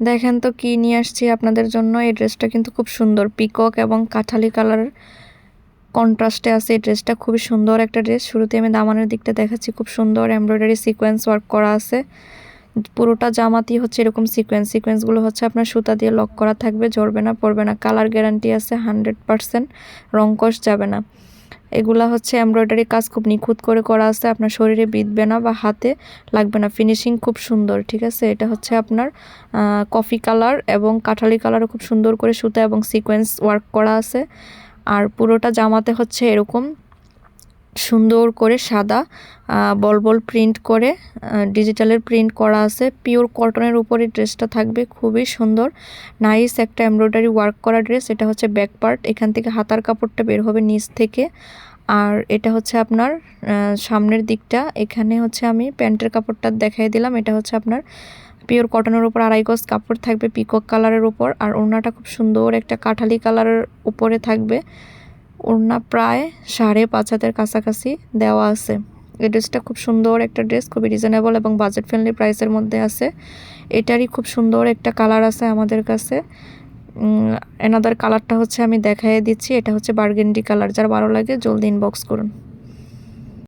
দেখেন তো কি নিয়ে আসছি আপনাদের জন্য। এই ড্রেসটা কিন্তু খুব সুন্দর, পিকক এবং কাঠালি কালার কন্ট্রাস্টে আছে। এই ড্রেসটা খুবই সুন্দর একটা ড্রেস। শুরুতে আমি দামানের দিকটা দেখাচ্ছি, খুব সুন্দর এমব্রয়ডারি সিকোয়েন্স ওয়ার্ক করা আছে। পুরোটা জামাতেই হচ্ছে এরকম সিকোয়েন্সগুলো হচ্ছে আপনার সুতা দিয়ে লক করা থাকবে, ঝরবে না, পড়বে না। কালার গ্যারান্টি আছে 100%, রং কষ যাবে না। এগুলা হচ্ছে এমব্রয়ডারি কাজ খুব নিখুঁত করে করা আছে, আপনার শরীরে বিঁধবে না বা হাতে লাগবে না। ফিনিশিং খুব সুন্দর, ঠিক আছে। এটা হচ্ছে আপনার কফি কালার এবং কাঠালি কালারও খুব সুন্দর করে সুতা এবং সিকোয়েন্স ওয়ার্ক করা আছে। আর পুরোটা জামাতে হচ্ছে এরকম সুন্দর করে সাদা বল বল প্রিন্ট করে ডিজিটালের প্রিন্ট করা আছে। পিওর কটনের উপরে ড্রেসটা থাকবে, খুবই সুন্দর নাইস একটা এমব্রয়ডারি ওয়ার্ক করা ড্রেস। এটা হচ্ছে ব্যাক পার্ট, এখান থেকে হাতার কাপড়টা বের হবে নিচ থেকে। আর এটা হচ্ছে আপনার সামনের দিকটা। এখানে হচ্ছে আমি প্যান্টের কাপড়টা দেখাই দিলাম। এটা হচ্ছে আপনার পিওর কটনের উপর আড়াই গজ কাপড় থাকবে পিকক কালারের উপর। আর ওড়নাটা খুব সুন্দর একটা কাঠালি কালারের উপরে থাকবে। ওড়না প্রায় 5.5 হাতের কাছাকাছি দেওয়া আছে। এই ড্রেসটা খুব সুন্দর একটা ড্রেস, খুবই রিজনেবল এবং বাজেট ফ্রেন্ডলি প্রাইসের মধ্যে আছে। এটারই খুব সুন্দর একটা কালার আছে আমাদের কাছে। এনাদার কালারটা হচ্ছে আমি দেখাই দিচ্ছি। এটা হচ্ছে বার্গেন্ডি কালার। যার ভালো লাগে জলদি ইনবক্স করুন।